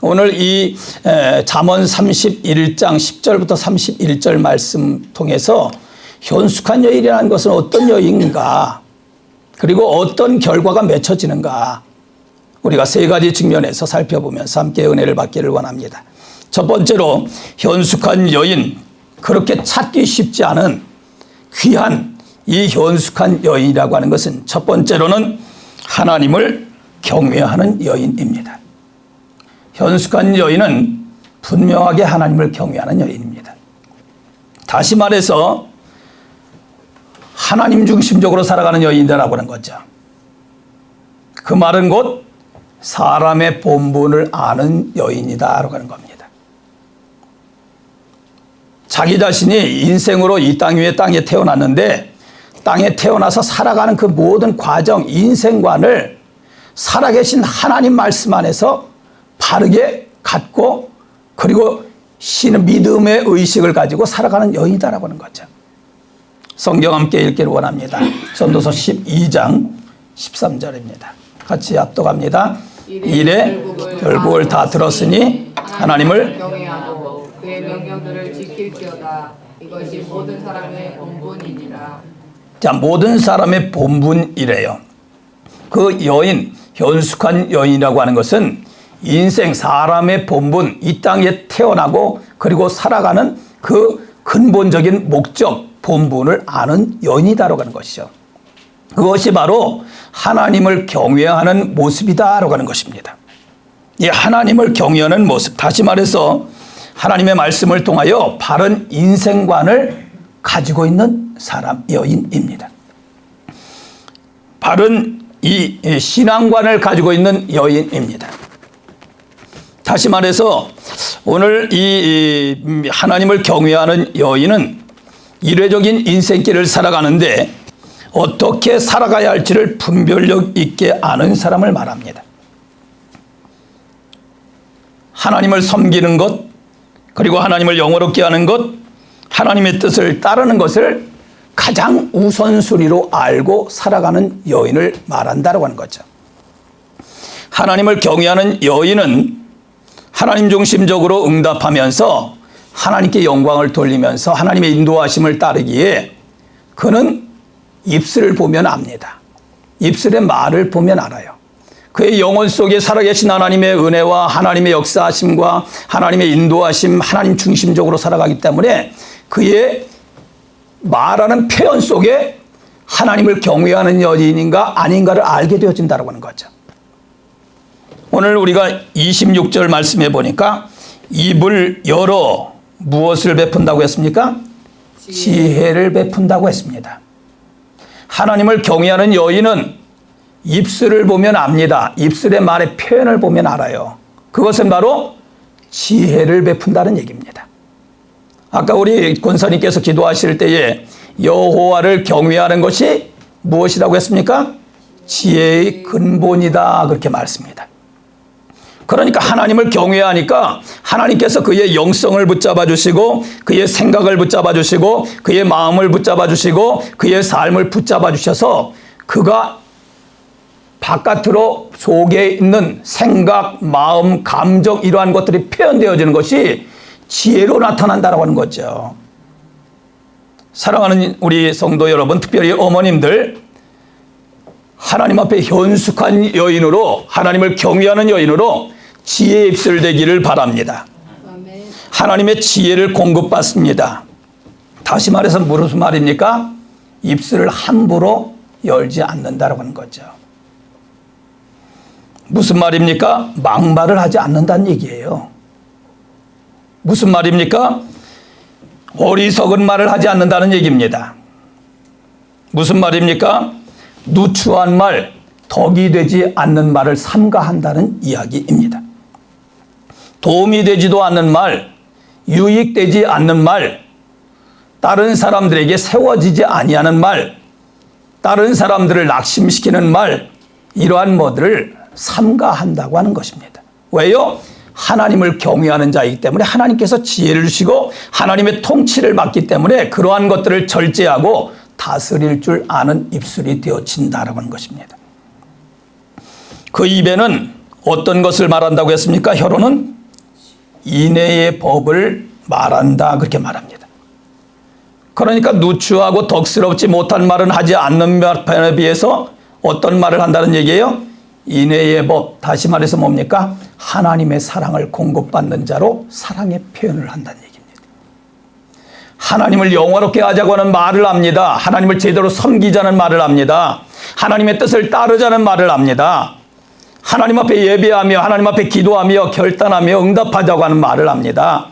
오늘 이 잠언 31장 10절부터 31절 말씀 통해서 현숙한 여인이라는 것은 어떤 여인인가, 그리고 어떤 결과가 맺혀지는가, 우리가 세 가지 측면에서 살펴보면서 함께 은혜를 받기를 원합니다. 첫 번째로 현숙한 여인, 그렇게 찾기 쉽지 않은 귀한 이 현숙한 여인이라고 하는 것은 첫 번째로는 하나님을 경외하는 여인입니다. 현숙한 여인은 분명하게 하나님을 경외하는 여인입니다. 다시 말해서 하나님 중심적으로 살아가는 여인이라고 하는 거죠. 그 말은 곧 사람의 본분을 아는 여인이다라고 하는 겁니다. 자기 자신이 인생으로 이 땅 위에 땅에 태어났는데 땅에 태어나서 살아가는 그 모든 과정, 인생관을 살아계신 하나님 말씀 안에서 바르게 갖고, 그리고 신의 믿음의 의식을 가지고 살아가는 여인이다라고 하는 거죠. 성경 함께 읽기를 원합니다. 전도서 12장 13절입니다. 같이 합독합니다. 이래 결국을 다 들었으니 하나님을 경외하고 그의 명령들을 지킬지어다. 이것이 모든 사람의 본분이니라. 자, 모든 사람의 본분이래요. 그 여인, 현숙한 여인이라고 하는 것은 인생 사람의 본분, 이 땅에 태어나고 그리고 살아가는 그 근본적인 목적, 본분을 아는 여인이다라고 하는 것이죠. 그것이 바로 하나님을 경외하는 모습이다라고 하는 것입니다. 이 하나님을 경외하는 모습, 다시 말해서 하나님의 말씀을 통하여 바른 인생관을 가지고 있는 사람, 여인입니다. 바른 이 신앙관을 가지고 있는 여인입니다. 다시 말해서 오늘 이 하나님을 경외하는 여인은 이례적인 인생길을 살아가는데 어떻게 살아가야 할지를 분별력 있게 아는 사람을 말합니다. 하나님을 섬기는 것, 그리고 하나님을 영화롭게 하는 것, 하나님의 뜻을 따르는 것을 가장 우선순위로 알고 살아가는 여인을 말한다고 하는 거죠. 하나님을 경외하는 여인은 하나님 중심적으로 응답하면서 하나님께 영광을 돌리면서 하나님의 인도하심을 따르기에 그는 입술을 보면 압니다. 입술의 말을 보면 알아요. 그의 영혼 속에 살아계신 하나님의 은혜와 하나님의 역사하심과 하나님의 인도하심, 하나님 중심적으로 살아가기 때문에 그의 말하는 표현 속에 하나님을 경외하는 여인인가 아닌가를 알게 되어진다고 하는 거죠. 오늘 우리가 26절 말씀해 보니까 입을 열어 무엇을 베푼다고 했습니까? 지혜를 베푼다고 했습니다. 하나님을 경외하는 여인은 입술을 보면 압니다. 입술의 말의 표현을 보면 알아요. 그것은 바로 지혜를 베푼다는 얘기입니다. 아까 우리 권사님께서 기도하실 때에 여호와를 경외하는 것이 무엇이라고 했습니까? 지혜의 근본이다, 그렇게 말했습니다. 그러니까 하나님을 경외하니까 하나님께서 그의 영성을 붙잡아 주시고 그의 생각을 붙잡아 주시고 그의 마음을 붙잡아 주시고 그의 삶을 붙잡아 주셔서 그가 바깥으로 속에 있는 생각, 마음, 감정 이러한 것들이 표현되어지는 것이 지혜로 나타난다고 하는 거죠. 사랑하는 우리 성도 여러분, 특별히 어머님들, 하나님 앞에 현숙한 여인으로, 하나님을 경외하는 여인으로 지혜의 입술 되기를 바랍니다. 하나님의 지혜를 공급받습니다. 다시 말해서 무슨 말입니까? 입술을 함부로 열지 않는다라고 하는 거죠. 무슨 말입니까? 막말을 하지 않는다는 얘기예요. 무슨 말입니까? 어리석은 말을 하지 않는다는 얘기입니다. 무슨 말입니까? 누추한 말, 덕이 되지 않는 말을 삼가한다는 이야기입니다. 도움이 되지도 않는 말, 유익되지 않는 말, 다른 사람들에게 세워지지 아니하는 말, 다른 사람들을 낙심시키는 말, 이러한 것들을 삼가한다고 하는 것입니다. 왜요? 하나님을 경외하는 자이기 때문에 하나님께서 지혜를 주시고 하나님의 통치를 받기 때문에 그러한 것들을 절제하고 다스릴 줄 아는 입술이 되어진다라고 하는 것입니다. 그 입에는 어떤 것을 말한다고 했습니까? 혀로는 인애의 법을 말한다 그렇게 말합니다. 그러니까 누추하고 덕스럽지 못한 말은 하지 않는 편에 비해서 어떤 말을 한다는 얘기예요? 인애의 법, 다시 말해서 뭡니까? 하나님의 사랑을 공급받는 자로 사랑의 표현을 한다는 얘기입니다. 하나님을 영화롭게 하자고 하는 말을 합니다. 하나님을 제대로 섬기자는 말을 합니다. 하나님의 뜻을 따르자는 말을 합니다. 하나님 앞에 예배하며 하나님 앞에 기도하며 결단하며 응답하자고 하는 말을 합니다.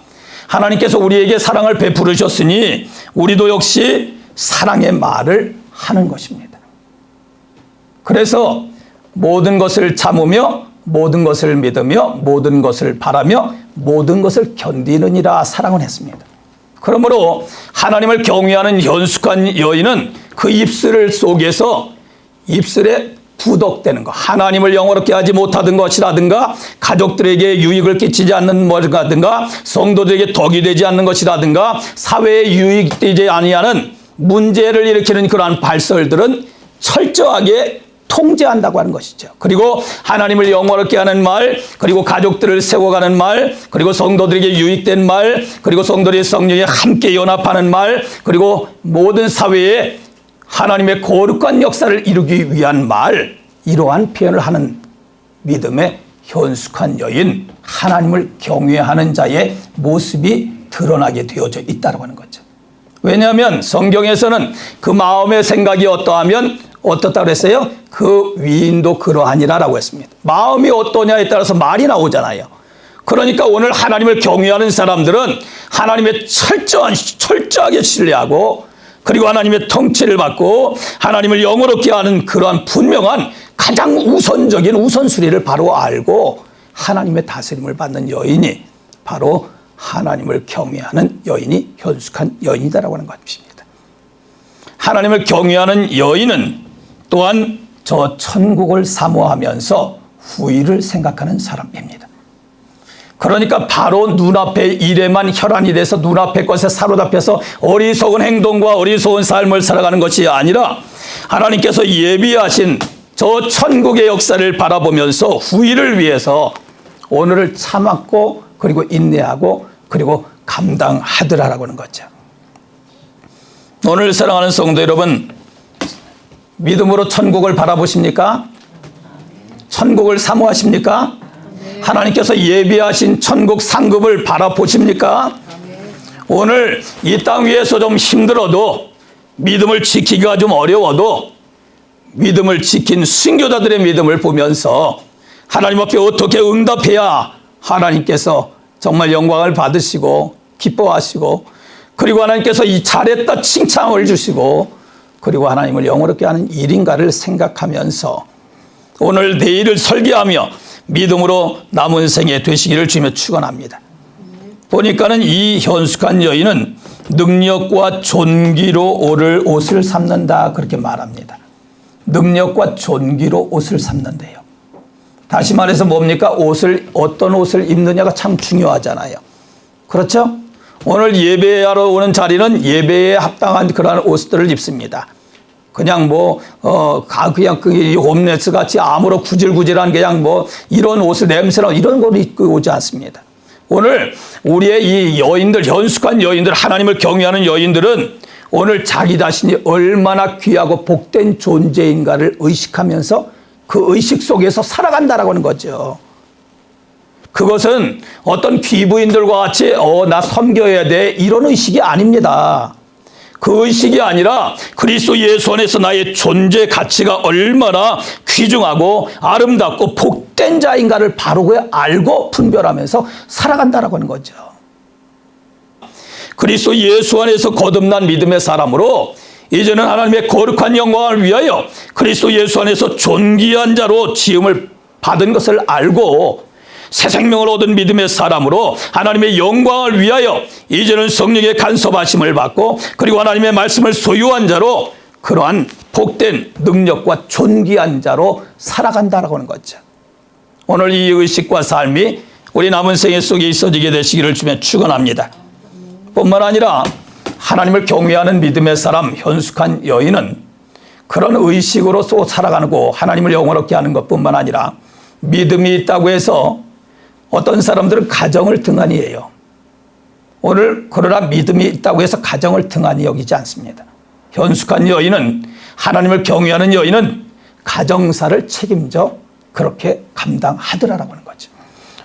하나님께서 우리에게 사랑을 베푸르셨으니 우리도 역시 사랑의 말을 하는 것입니다. 그래서 모든 것을 참으며 모든 것을 믿으며 모든 것을 바라며 모든 것을 견디느니라 사랑을 했습니다. 그러므로 하나님을 경외하는 현숙한 여인은 그 입술 속에서 입술에 부덕되는 것, 하나님을 영화롭게 하지 못하던 것이라든가 가족들에게 유익을 끼치지 않는 것이라든가 성도들에게 덕이 되지 않는 것이라든가 사회에 유익되지 아니하는 문제를 일으키는 그러한 발설들은 철저하게 통제한다고 하는 것이죠. 그리고 하나님을 영화롭게 하는 말, 그리고 가족들을 세워가는 말, 그리고 성도들에게 유익된 말, 그리고 성도들의 성령에 함께 연합하는 말, 그리고 모든 사회에 하나님의 거룩한 역사를 이루기 위한 말, 이러한 표현을 하는 믿음의 현숙한 여인, 하나님을 경외하는 자의 모습이 드러나게 되어져 있다고 하는 거죠. 왜냐하면 성경에서는 그 마음의 생각이 어떠하면 어떻다고 그랬어요? 그 위인도 그러하니라라고 했습니다. 마음이 어떠냐에 따라서 말이 나오잖아요. 그러니까 오늘 하나님을 경외하는 사람들은 하나님의 철저하게 신뢰하고 그리고 하나님의 통치를 받고 하나님을 영화롭게 하는 그러한 분명한 가장 우선적인 우선순위를 바로 알고 하나님의 다스림을 받는 여인이 바로 하나님을 경외하는 여인이 현숙한 여인이다라고 하는 것입니다. 하나님을 경외하는 여인은 또한 저 천국을 사모하면서 후일을 생각하는 사람입니다. 그러니까 바로 눈앞의 일에만 혈안이 돼서 눈앞의 것에 사로잡혀서 어리석은 행동과 어리석은 삶을 살아가는 것이 아니라 하나님께서 예비하신 저 천국의 역사를 바라보면서 후일을 위해서 오늘을 참았고 그리고 인내하고 그리고 감당하더라라고 하는 거죠. 오늘 사랑하는 성도 여러분, 믿음으로 천국을 바라보십니까? 천국을 사모하십니까? 하나님께서 예비하신 천국 상급을 바라보십니까? 오늘 이 땅 위에서 좀 힘들어도 믿음을 지키기가 좀 어려워도 믿음을 지킨 순교자들의 믿음을 보면서 하나님 앞에 어떻게 응답해야 하나님께서 정말 영광을 받으시고 기뻐하시고 그리고 하나님께서 이 잘했다 칭찬을 주시고 그리고 하나님을 영화롭게 하는 일인가를 생각하면서 오늘 내일을 설계하며 믿음으로 남은 생에 되시기를 주며 축원합니다. 보니까는 이 현숙한 여인은 능력과 존귀로 오를 옷을 삼는다 그렇게 말합니다. 능력과 존귀로 옷을 삼는데요. 다시 말해서 뭡니까? 어떤 옷을 입느냐가 참 중요하잖아요. 그렇죠? 오늘 예배하러 오는 자리는 예배에 합당한 그러한 옷들을 입습니다. 그냥 그냥 홈레스 같이 아무런 구질구질한 그냥 이런 옷을 냄새나 이런 걸 입고 오지 않습니다. 오늘 우리의 이 여인들, 현숙한 여인들, 하나님을 경외하는 여인들은 오늘 자기 자신이 얼마나 귀하고 복된 존재인가를 의식하면서 그 의식 속에서 살아간다라고 하는 거죠. 그것은 어떤 귀부인들과 같이 나 섬겨야 돼 이런 의식이 아닙니다. 그 의식이 아니라 그리스도 예수 안에서 나의 존재 가치가 얼마나 귀중하고 아름답고 복된 자인가를 바로 알고 분별하면서 살아간다라고 하는 거죠. 그리스도 예수 안에서 거듭난 믿음의 사람으로 이제는 하나님의 거룩한 영광을 위하여 그리스도 예수 안에서 존귀한 자로 지음을 받은 것을 알고 새 생명을 얻은 믿음의 사람으로 하나님의 영광을 위하여 이제는 성령의 간섭하심을 받고 그리고 하나님의 말씀을 소유한 자로 그러한 복된 능력과 존귀한 자로 살아간다라고 하는 거죠. 오늘 이 의식과 삶이 우리 남은 생애 속에 있어지게 되시기를 주며 축원합니다. 뿐만 아니라 하나님을 경외하는 믿음의 사람 현숙한 여인은 그런 의식으로 또 살아가고 하나님을 영화롭게 하는 것뿐만 아니라 믿음이 있다고 해서 어떤 사람들은 가정을 등한히 해요. 오늘 그러나 믿음이 있다고 해서 가정을 등한히 여기지 않습니다. 현숙한 여인은, 하나님을 경외하는 여인은 가정사를 책임져 그렇게 감당하더라라고 하는 거죠.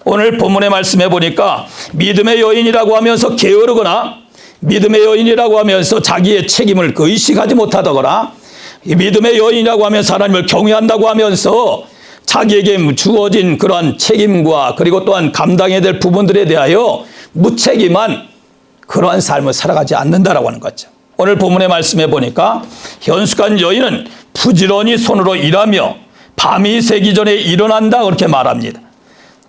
오늘 본문의 말씀해 보니까 믿음의 여인이라고 하면서 게으르거나 믿음의 여인이라고 하면서 자기의 책임을 의식하지 못하거나 믿음의 여인이라고 하면서 하나님을 경외한다고 하면서 자기에게 주어진 그러한 책임과 그리고 또한 감당해야 될 부분들에 대하여 무책임한 그러한 삶을 살아가지 않는다라고 하는 거죠. 오늘 본문의 말씀해 보니까 현숙한 여인은 부지런히 손으로 일하며 밤이 새기 전에 일어난다 그렇게 말합니다.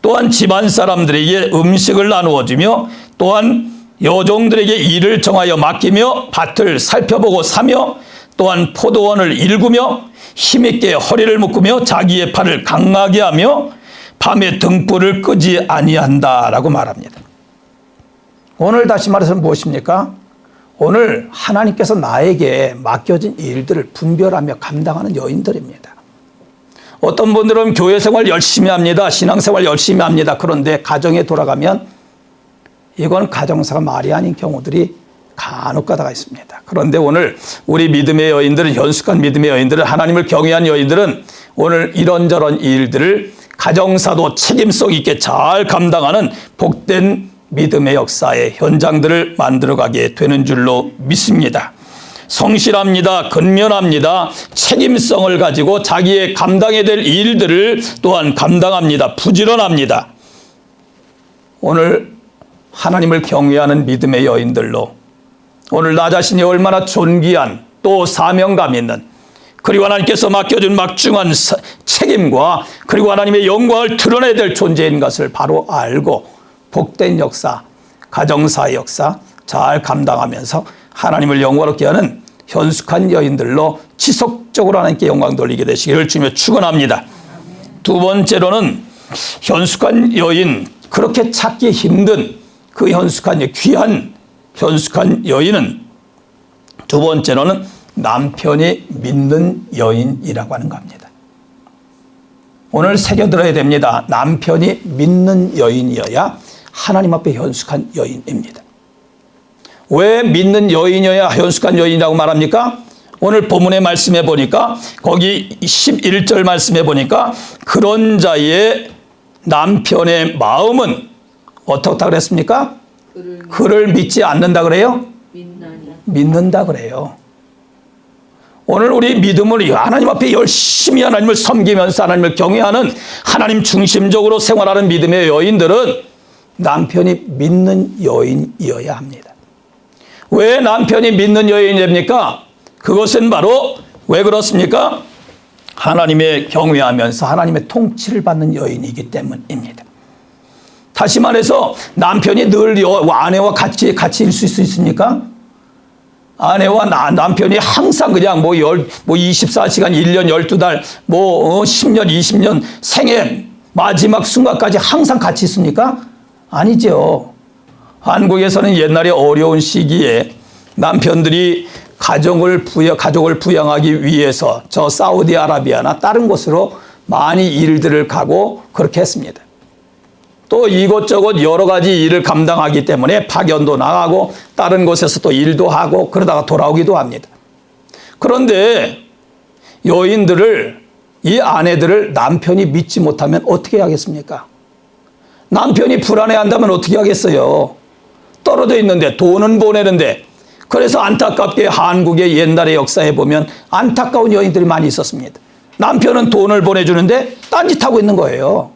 또한 집안 사람들에게 음식을 나누어 주며 또한 여종들에게 일을 정하여 맡기며 밭을 살펴보고 사며 또한 포도원을 일구며 힘있게 허리를 묶으며 자기의 팔을 강하게 하며 밤에 등불을 끄지 아니한다라고 말합니다. 오늘 다시 말해서 무엇입니까? 오늘 하나님께서 나에게 맡겨진 일들을 분별하며 감당하는 여인들입니다. 어떤 분들은 교회 생활 열심히 합니다. 신앙생활 열심히 합니다. 그런데 가정에 돌아가면 이건 가정사가 말이 아닌 경우들이 간혹 가다가 있습니다. 그런데 오늘 우리 믿음의 여인들은, 현숙한 믿음의 여인들은, 하나님을 경외한 여인들은 오늘 이런저런 일들을 가정사도 책임성 있게 잘 감당하는 복된 믿음의 역사의 현장들을 만들어가게 되는 줄로 믿습니다. 성실합니다. 근면합니다. 책임성을 가지고 자기의 감당해야 될 일들을 또한 감당합니다. 부지런합니다. 오늘 하나님을 경외하는 믿음의 여인들로 오늘 나 자신이 얼마나 존귀한 또 사명감 있는 그리고 하나님께서 맡겨준 막중한 책임과 그리고 하나님의 영광을 드러내야 될 존재인 것을 바로 알고 복된 역사, 가정사의 역사 잘 감당하면서 하나님을 영광롭게 하는 현숙한 여인들로 지속적으로 하나님께 영광 돌리게 되시기를 주며 축원합니다. 두 번째로는 현숙한 여인, 그렇게 찾기 힘든 그 현숙한 귀한 현숙한 여인은 두 번째로는 남편이 믿는 여인이라고 하는 겁니다. 오늘 새겨들어야 됩니다. 남편이 믿는 여인이어야 하나님 앞에 현숙한 여인입니다. 왜 믿는 여인이어야 현숙한 여인이라고 말합니까? 오늘 본문의 말씀해 보니까 거기 11절 말씀해 보니까 그런 자의 남편의 마음은 어떻다 그랬습니까? 그를 믿지 않는다 그래요? 믿는다 그래요. 오늘 우리 믿음을 하나님 앞에 열심히 하나님을 섬기면서 하나님을 경외하는 하나님 중심적으로 생활하는 믿음의 여인들은 남편이 믿는 여인이어야 합니다. 왜 남편이 믿는 여인이 됩니까? 그것은 바로 왜 그렇습니까? 하나님의 경외하면서 하나님의 통치를 받는 여인이기 때문입니다. 다시 말해서 남편이 늘 아내와 같이 일 수 있습니까? 아내와 남편이 항상 그냥 24시간, 1년, 12달, 10년, 20년 생애 마지막 순간까지 항상 같이 있습니까? 아니죠. 한국에서는 옛날에 어려운 시기에 남편들이 가족을 부양하기 위해서 저 사우디아라비아나 다른 곳으로 많이 일들을 가고 그렇게 했습니다. 또 이것저것 여러 가지 일을 감당하기 때문에 파견도 나가고 다른 곳에서 또 일도 하고 그러다가 돌아오기도 합니다. 그런데 이 아내들을 남편이 믿지 못하면 어떻게 하겠습니까? 남편이 불안해한다면 어떻게 하겠어요? 떨어져 있는데 돈은 보내는데. 그래서 안타깝게 한국의 옛날의 역사에 보면 안타까운 여인들이 많이 있었습니다. 남편은 돈을 보내주는데 딴짓하고 있는 거예요.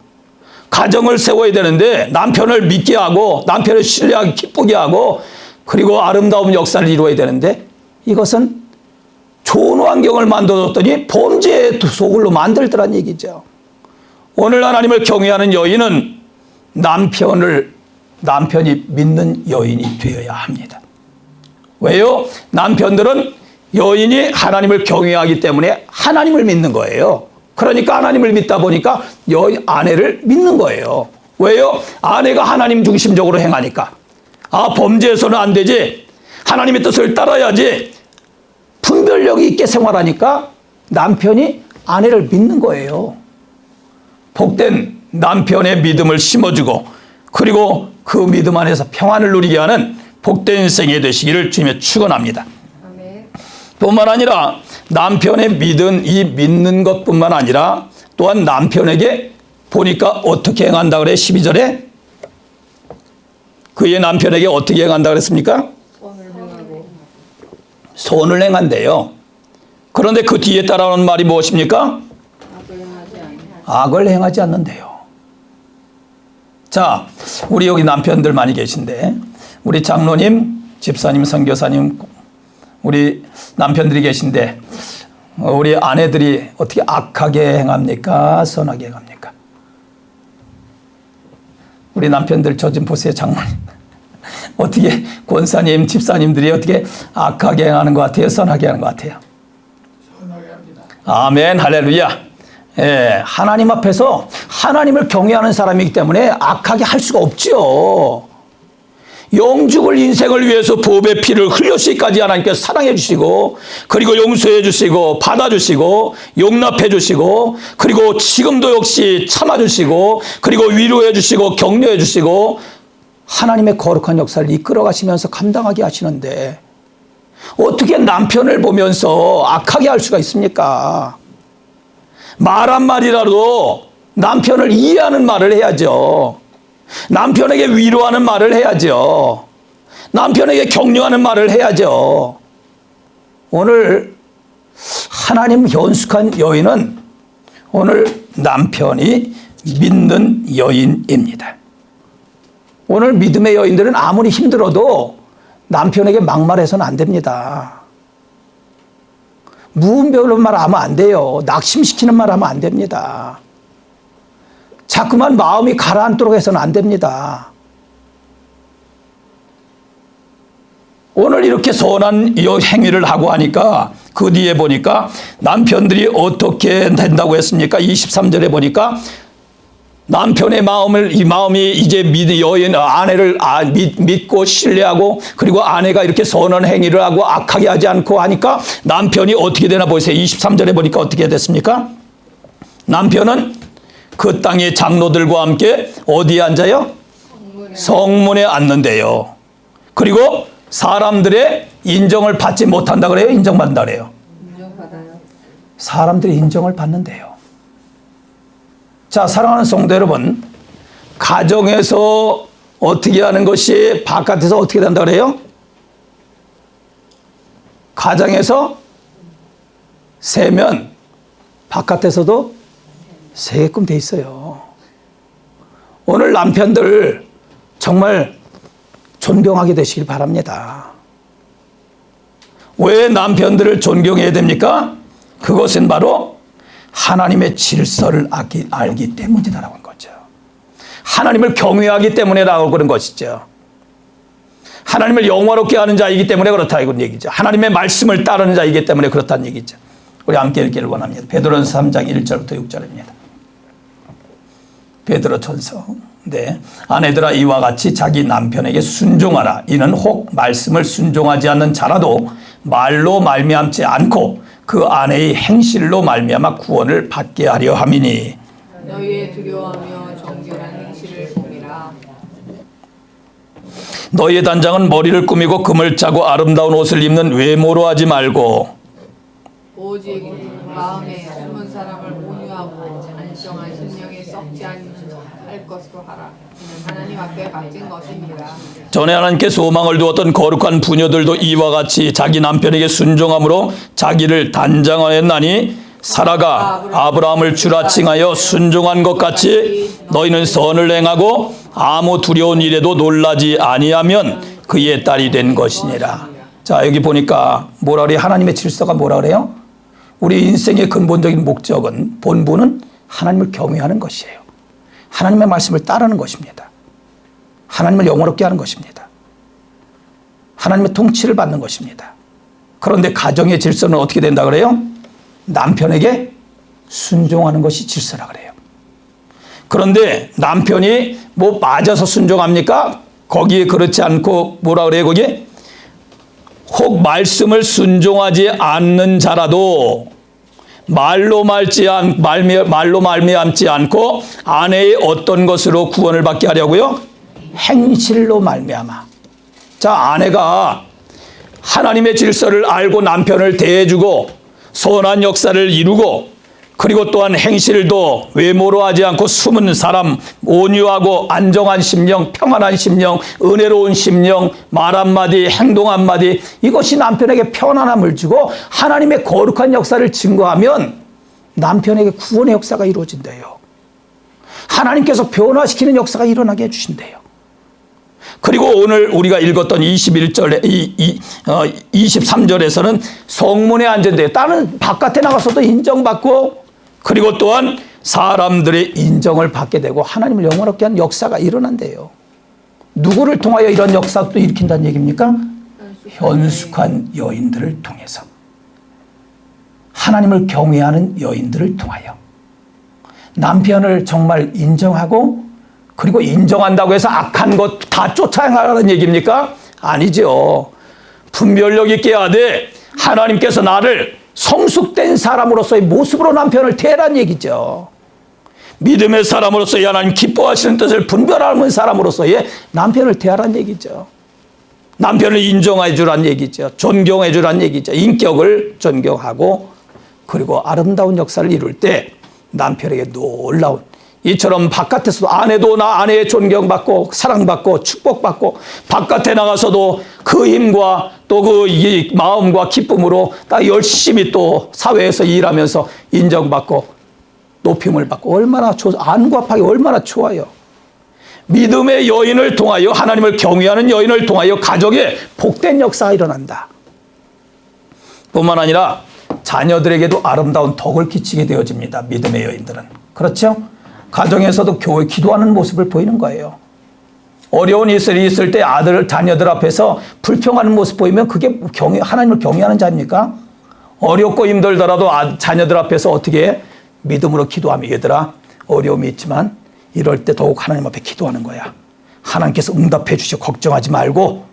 가정을 세워야 되는데 남편을 믿게 하고 남편을 신뢰하게 기쁘게 하고 그리고 아름다운 역사를 이루어야 되는데 이것은 좋은 환경을 만들어줬더니 범죄의 소굴로 만들더란 얘기죠. 오늘 하나님을 경외하는 여인은 남편이 믿는 여인이 되어야 합니다. 왜요? 남편들은 여인이 하나님을 경외하기 때문에 하나님을 믿는 거예요. 그러니까 하나님을 믿다 보니까 아내를 믿는 거예요. 왜요? 아내가 하나님 중심적으로 행하니까. 범죄해서는 안 되지. 하나님의 뜻을 따라야지. 분별력이 있게 생활하니까 남편이 아내를 믿는 거예요. 복된 남편의 믿음을 심어주고 그리고 그 믿음 안에서 평안을 누리게 하는 복된 인생이 되시기를 주님의 축원합니다. 아멘. 뿐만 아니라 남편의 믿는 것뿐만 아니라 또한 남편에게 보니까 어떻게 행한다 그래? 12절에 그의 남편에게 어떻게 행한다 그랬습니까? 선을 행하고 선을 행한대요. 그런데 그 뒤에 따라오는 말이 무엇입니까? 악을 행하지 아니하고 악을 행하지 않는데요. 자, 우리 여기 남편들 많이 계신데 우리 장로님, 집사님, 선교사님 우리 남편들이 계신데 우리 아내들이 어떻게 악하게 행합니까? 선하게 행합니까? 우리 남편들 저 좀 보세요, 장모님. 어떻게 권사님, 집사님들이 어떻게 악하게 행하는 것 같아요? 선하게 하는 것 같아요? 선하게 합니다. 아멘, 할렐루야. 예, 하나님 앞에서 하나님을 경외하는 사람이기 때문에 악하게 할 수가 없지요. 영죽을 인생을 위해서 보배 피를 흘려시기까지 하나님께서 사랑해 주시고 그리고 용서해 주시고 받아 주시고 용납해 주시고 그리고 지금도 역시 참아 주시고 그리고 위로해 주시고 격려해 주시고 하나님의 거룩한 역사를 이끌어 가시면서 감당하게 하시는데 어떻게 남편을 보면서 악하게 할 수가 있습니까? 말 한마디라도 남편을 이해하는 말을 해야죠. 남편에게 위로하는 말을 해야죠. 남편에게 격려하는 말을 해야죠. 오늘 하나님 연숙한 여인은 오늘 남편이 믿는 여인입니다. 오늘 믿음의 여인들은 아무리 힘들어도 남편에게 막말해서는 안 됩니다. 무분별한 말 하면 안 돼요. 낙심시키는 말 하면 안 됩니다. 자꾸만 마음이 가라앉도록 해서는 안 됩니다. 오늘 이렇게 선한 행위를 하고 하니까 그 뒤에 보니까 남편들이 어떻게 된다고 했습니까? 23절에 보니까 남편의 이 마음이 이제 여인 아내를 믿고 신뢰하고 그리고 아내가 이렇게 선한 행위를 하고 악하게 하지 않고 하니까 남편이 어떻게 되나 보세요. 23절에 보니까 어떻게 됐습니까? 남편은 그 땅의 장로들과 함께 어디에 앉아요? 성문에 앉는데요. 그리고 사람들의 인정을 받지 못한다 그래요? 인정받는다 그래요? 인정받아요. 사람들이 인정을 받는데요. 자, 사랑하는 성도 여러분, 가정에서 어떻게 하는 것이 바깥에서 어떻게 된다 그래요? 가정에서 세면 바깥에서도 세게끔 돼 있어요. 오늘 남편들 정말 존경하게 되시길 바랍니다. 왜 남편들을 존경해야 됩니까? 그것은 바로 하나님의 질서를 알기 때문이다라고 하는 거죠. 하나님을 경외하기 때문에라고 그런 것이죠. 하나님을 영화롭게 하는 자이기 때문에 그렇다는 얘기죠. 하나님의 말씀을 따르는 자이기 때문에 그렇다는 얘기죠. 우리 함께 읽기를 원합니다. 베드로전서 3장 1절부터 6절입니다. 베드로전서. 네. 아내들아 이와 같이 자기 남편에게 순종하라. 이는 혹 말씀을 순종하지 않는 자라도 말로 말미암지 않고 그 아내의 행실로 말미암아 구원을 받게 하려 함이니 너희의 두려워하며 정결한 행실을 보이라. 너희의 단장은 머리를 꾸미고 금을 짜고 아름다운 옷을 입는 외모로 하지 말고 오직 마음에 숨은 사람을 온유하고 안정한 심령에 썩지 않을 것으로 하라. 하나님 앞에 값진 것입니다. 전에 하나님께 소망을 두었던 거룩한 부녀들도 이와 같이 자기 남편에게 순종함으로 자기를 단장하였나니 사라가 아브라함을 주라 칭하여 순종한 것 같이 너희는 선을 행하고 아무 두려운 일에도 놀라지 아니하면 그의 딸이 된 것이니라. 자, 여기 보니까 뭐라 그래요? 하나님의 질서가 뭐라 그래요? 우리 인생의 근본적인 목적은 본부는 하나님을 경외하는 것이에요. 하나님의 말씀을 따르는 것입니다. 하나님을 영원롭게 하는 것입니다. 하나님의 통치를 받는 것입니다. 그런데 가정의 질서는 어떻게 된다 그래요? 남편에게 순종하는 것이 질서라 그래요. 그런데 남편이 뭐 맞아서 순종합니까? 거기에 그렇지 않고 뭐라 그래요? 거기에 혹 말씀을 순종하지 않는 자라도 말로 말미암지 않고 아내의 어떤 것으로 구원을 받게 하려고요? 행실로 말미암아. 자, 아내가 하나님의 질서를 알고 남편을 대해주고 선한 역사를 이루고 그리고 또한 행실도 외모로 하지 않고 숨은 사람, 온유하고 안정한 심령, 평안한 심령, 은혜로운 심령, 말 한마디, 행동 한마디, 이것이 남편에게 편안함을 주고 하나님의 거룩한 역사를 증거하면 남편에게 구원의 역사가 이루어진대요. 하나님께서 변화시키는 역사가 일어나게 해주신대요. 그리고 오늘 우리가 읽었던 21절에 23절에서는 성문에 앉은대요. 딸은 바깥에 나가서도 인정받고 그리고 또한 사람들의 인정을 받게 되고 하나님을 영원롭게 하는 역사가 일어난대요. 누구를 통하여 이런 역사도 일으킨다는 얘기입니까? 현숙한 여인들을 통해서. 하나님을 경외하는 여인들을 통하여. 남편을 정말 인정하고 그리고 인정한다고 해서 악한 것 다 쫓아가라는 얘기입니까? 아니죠. 분별력 있게 하되 하나님께서 나를 성숙된 사람으로서의 모습으로 남편을 대하라는 얘기죠. 믿음의 사람으로서의 하나님 기뻐하시는 뜻을 분별하는 사람으로서의 남편을 대하라는 얘기죠. 남편을 인정해 주라는 얘기죠. 존경해 주라는 얘기죠. 인격을 존경하고 그리고 아름다운 역사를 이룰 때 남편에게 놀라운 이처럼 바깥에서도 아내도 아내의 존경받고 사랑받고 축복받고 바깥에 나가서도 그 힘과 또 그 마음과 기쁨으로 딱 열심히 또 사회에서 일하면서 인정받고 높임을 받고 얼마나 안과 박이 얼마나 좋아요. 믿음의 여인을 통하여 하나님을 경외하는 여인을 통하여 가정에 복된 역사가 일어난다. 뿐만 아니라 자녀들에게도 아름다운 덕을 끼치게 되어집니다. 믿음의 여인들은. 그렇죠? 가정에서도 교회 기도하는 모습을 보이는 거예요. 어려운 일이 있을 때 자녀들 앞에서 불평하는 모습 보이면 그게 하나님을 경외하는 자입니까? 어렵고 힘들더라도 자녀들 앞에서 어떻게 믿음으로 기도하며 얘들아 어려움이 있지만 이럴 때 더욱 하나님 앞에 기도하는 거야. 하나님께서 응답해 주시고 걱정하지 말고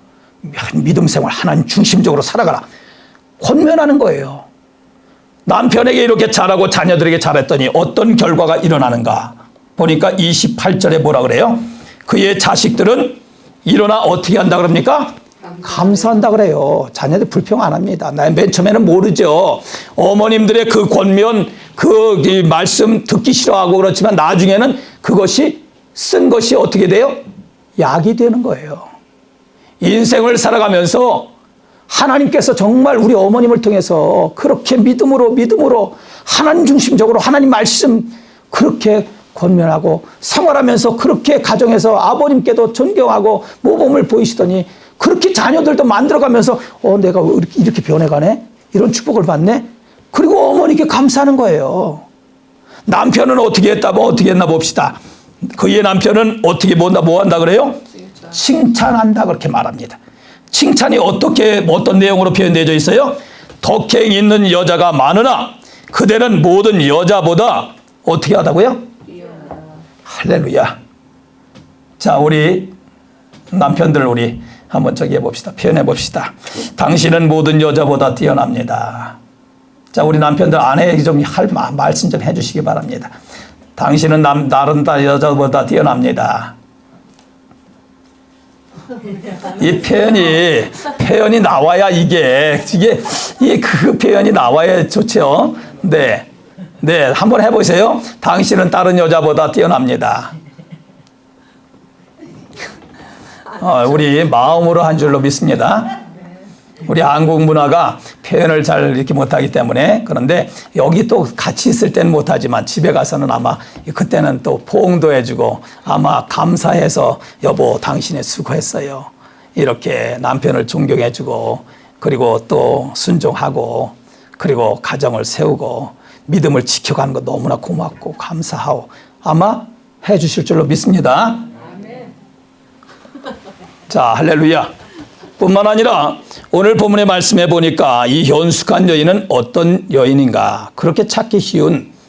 믿음 생활 하나님 중심적으로 살아가라. 권면하는 거예요. 남편에게 이렇게 잘하고 자녀들에게 잘했더니 어떤 결과가 일어나는가? 보니까 28절에 뭐라 그래요? 그의 자식들은 일어나 어떻게 한다 그럽니까? 감사한다 그래요. 자녀들 불평 안 합니다. 맨 처음에는 모르죠. 어머님들의 그 권면, 그 말씀 듣기 싫어하고 그렇지만 나중에는 그것이 쓴 것이 어떻게 돼요? 약이 되는 거예요. 인생을 살아가면서 하나님께서 정말 우리 어머님을 통해서 그렇게 믿음으로 하나님 중심적으로 하나님 말씀 그렇게 권면하고 생활하면서 그렇게 가정에서 아버님께도 존경하고 모범을 보이시더니 그렇게 자녀들도 만들어가면서 내가 이렇게 변해가네? 이런 축복을 받네? 그리고 어머니께 감사하는 거예요. 남편은 어떻게 했다, 어떻게 했나 봅시다. 그의 남편은 어떻게 뭐 한다 그래요? 칭찬한다 그렇게 말합니다. 칭찬이 어떤 내용으로 표현되어 있어요? 덕행 있는 여자가 많으나 그대는 모든 여자보다 어떻게 하다고요? 할렐루야. 자, 우리 남편들 우리 한번 저기 해봅시다. 표현해 봅시다. 당신은 모든 여자보다 뛰어납니다. 자, 우리 남편들 아내 좀 말씀 좀 해주시기 바랍니다. 당신은 다른 여자보다 뛰어납니다. 이 표현이 나와야 이게 그 표현이 나와야 좋죠. 네. 네, 한번 해보세요. 당신은 다른 여자보다 뛰어납니다. 우리 마음으로 한 줄로 믿습니다. 우리 한국 문화가 표현을 잘 이렇게 못하기 때문에 그런데 여기 또 같이 있을 때는 못하지만 집에 가서는 아마 그때는 또 포옹도 해주고 아마 감사해서 여보 당신이 수고했어요. 이렇게 남편을 존경해주고 그리고 또 순종하고 그리고 가정을 세우고 믿음을 지켜가는 거 너무나 고맙고 감사하고 아마 해주실 줄로 믿습니다. 자, 할렐루야. 뿐만 아니라 오늘 본문의 말씀해 보니까 이 현숙한 여인은 어떤 여인인가? 그렇게 찾기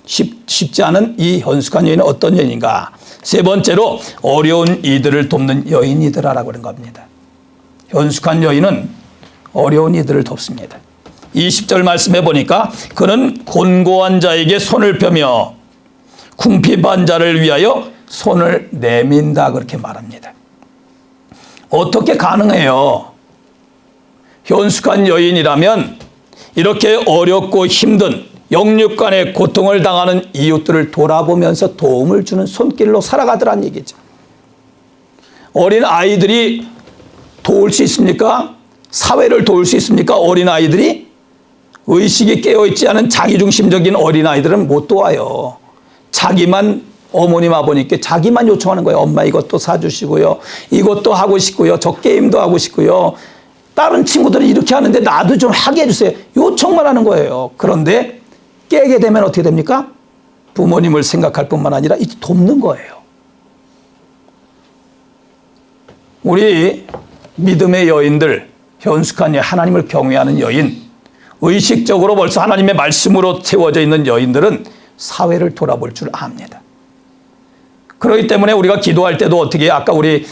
쉽지 않은 이 현숙한 여인은 어떤 여인인가? 세 번째로 어려운 이들을 돕는 여인이더라라고 그런 겁니다. 현숙한 여인은 어려운 이들을 돕습니다. 20절 말씀해 보니까 그는 곤고한 자에게 손을 펴며 궁핍한 자를 위하여 손을 내민다 그렇게 말합니다. 어떻게 가능해요? 현숙한 여인이라면 이렇게 어렵고 힘든 영육간의 고통을 당하는 이웃들을 돌아보면서 도움을 주는 손길로 살아가더란 얘기죠. 어린 아이들이 도울 수 있습니까? 사회를 도울 수 있습니까? 어린 아이들이? 의식이 깨어있지 않은 자기중심적인 어린 아이들은 못 도와요. 자기만 어머님 아버님께 자기만 요청하는 거예요. 엄마 이것도 사주시고요. 이것도 하고 싶고요. 저 게임도 하고 싶고요. 다른 친구들은 이렇게 하는데 나도 좀 하게 해주세요. 요청만 하는 거예요. 그런데 깨게 되면 어떻게 됩니까? 부모님을 생각할 뿐만 아니라 이제 돕는 거예요. 우리 믿음의 여인들, 현숙한 여인, 하나님을 경외하는 여인, 의식적으로 벌써 하나님의 말씀으로 채워져 있는 여인들은 사회를 돌아볼 줄 압니다. 그렇기 때문에 우리가 기도할 때도 어떻게 아까 우리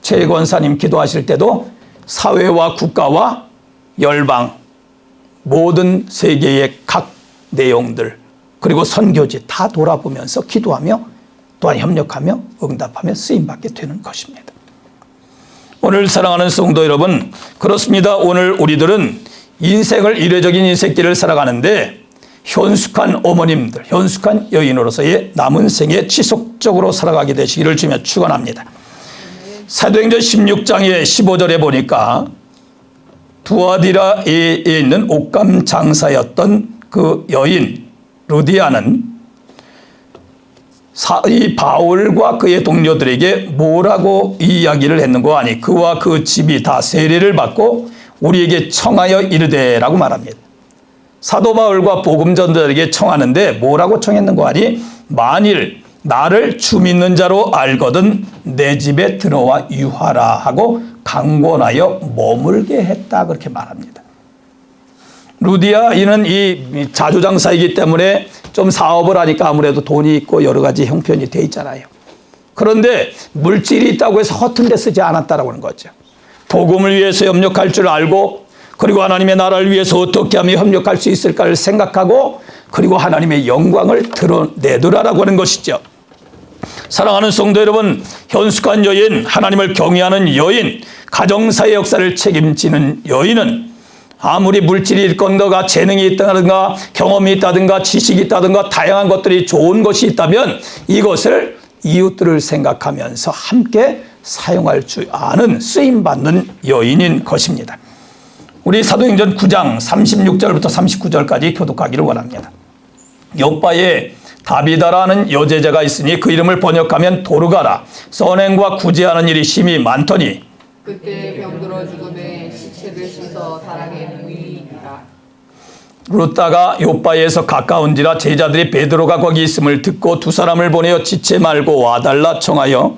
최 권사님 기도하실 때도 사회와 국가와 열방 모든 세계의 각 내용들 그리고 선교지 다 돌아보면서 기도하며 또한 협력하며 응답하며 쓰임받게 되는 것입니다. 오늘 사랑하는 성도 여러분, 그렇습니다. 오늘 우리들은 인생을 이례적인 인생길을 살아가는데 현숙한 어머님들, 현숙한 여인으로서의 남은 생에 지속적으로 살아가게 되시기를 주며 축원합니다. 사도행전 16장의 15절에 보니까 두아디라에 있는 옷감 장사였던 그 여인 루디아는 이 바울과 그의 동료들에게 뭐라고 이야기를 했는고 하니 그와 그 집이 다 세례를 받고 우리에게 청하여 이르되라고 말합니다. 사도 바울과 복음전도자에게 청하는데 뭐라고 청했는고 하니 만일 나를 주 믿는 자로 알거든 내 집에 들어와 유하라 하고 강권하여 머물게 했다 그렇게 말합니다. 루디아 이는 이 자주장사이기 때문에 좀 사업을 하니까 아무래도 돈이 있고 여러 가지 형편이 돼 있잖아요. 그런데 물질이 있다고 해서 허튼 데 쓰지 않았다라고 하는 거죠. 복음을 위해서 협력할 줄 알고 그리고 하나님의 나라를 위해서 어떻게 하면 협력할 수 있을까를 생각하고 그리고 하나님의 영광을 드러내더라라고 하는 것이죠. 사랑하는 성도 여러분, 현숙한 여인, 하나님을 경외하는 여인, 가정사의 역사를 책임지는 여인은 아무리 물질이 있건가 재능이 있다든가 경험이 있다든가 지식이 있다든가 다양한 것들이 좋은 것이 있다면 이것을 이웃들을 생각하면서 함께 사용할 줄 아는 쓰임받는 여인인 것입니다. 우리 사도행전 9장 36절부터 39절까지 교독하기를 원합니다. 요바에 다비다라는 여제자가 있으니 그 이름을 번역하면 도르가라. 선행과 구제하는 일이 심히 많더니 그때 병들어 죽음에 시체를 씻어 다락에 누이니라. 루다가 요바에서 가까운지라 제자들이 베드로가 거기 있음을 듣고 두 사람을 보내어 지체 말고 와달라 청하여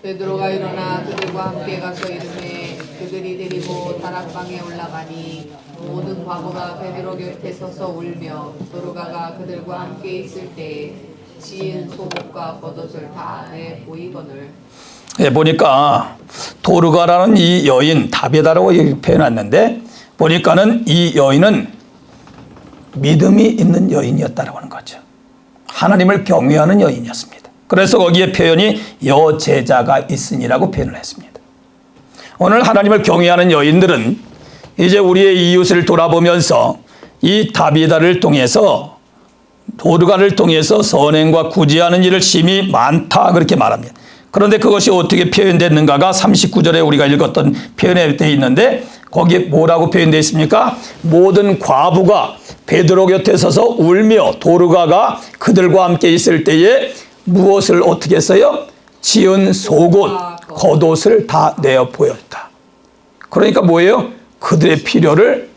베드로가 일어나 그들과 함께 가서 이르매 그들이 데리고 다락방에 올라가니 모든 과부가 베드로 곁에 서서 울며 도르가가 그들과 함께 있을 때에 지은 속옷과 겉옷을 다 내 보이거늘. 보니까 도르가라는 이 여인 다비다라고 표현했는데 보니까는 이 여인은 믿음이 있는 여인이었다라고 하는 거죠. 하나님을 경외하는 여인이었습니다. 그래서 거기에 표현이 여제자가 있으니라고 표현을 했습니다. 오늘 하나님을 경외하는 여인들은 이제 우리의 이웃을 돌아보면서 이 다비다를 통해서 도르가를 통해서 선행과 구제하는 일을 심히 많다 그렇게 말합니다. 그런데 그것이 어떻게 표현됐는가가 39절에 우리가 읽었던 표현에 되어 있는데 거기에 뭐라고 표현되어 있습니까? 모든 과부가 베드로 곁에 서서 울며 도르가가 그들과 함께 있을 때에 무엇을 어떻게 했어요? 지은 속옷, 겉옷을 다 내어 보였다. 그러니까 뭐예요? 그들의 필요를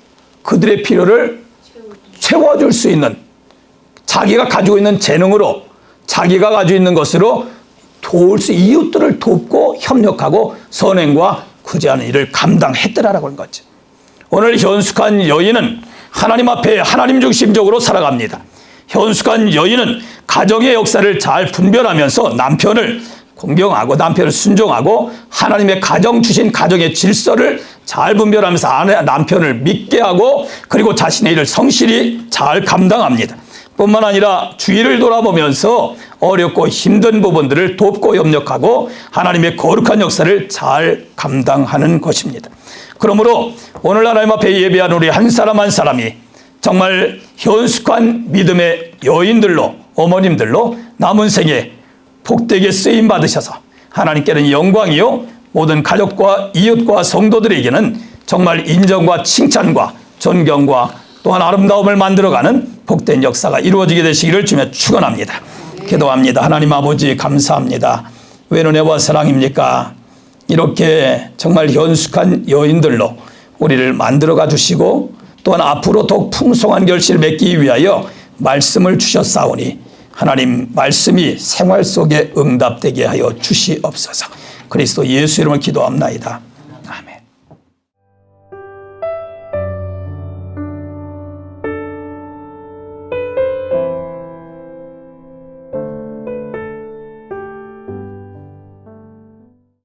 채워줄 수 있는 자기가 가지고 있는 재능으로 자기가 가지고 있는 것으로 도울 수 이웃들을 돕고 협력하고 선행과 구제하는 일을 감당했더라라고 하는 거죠. 오늘 현숙한 여인은 하나님 앞에 하나님 중심적으로 살아갑니다. 현숙한 여인은 가정의 역사를 잘 분별하면서 남편을 공경하고 남편을 순종하고 하나님의 가정 주신 가정의 질서를 잘 분별하면서 남편을 믿게 하고 그리고 자신의 일을 성실히 잘 감당합니다. 뿐만 아니라 주위를 돌아보면서 어렵고 힘든 부분들을 돕고 협력하고 하나님의 거룩한 역사를 잘 감당하는 것입니다. 그러므로 오늘 하나님 앞에 예배하는 우리 한 사람 한 사람이 정말 현숙한 믿음의 여인들로 어머님들로 남은 생에 복되게 쓰임 받으셔서 하나님께는 영광이요 모든 가족과 이웃과 성도들에게는 정말 인정과 칭찬과 존경과 또한 아름다움을 만들어가는 복된 역사가 이루어지게 되시기를 주며 축원합니다. 기도합니다. 하나님 아버지 감사합니다. 왜 은혜와 사랑입니까? 이렇게 정말 현숙한 여인들로 우리를 만들어가 주시고 또한 앞으로 더욱 풍성한 결실을 맺기 위하여 말씀을 주셨사오니 하나님 말씀이 생활 속에 응답되게 하여 주시옵소서. 그리스도 예수 이름을 기도합나이다.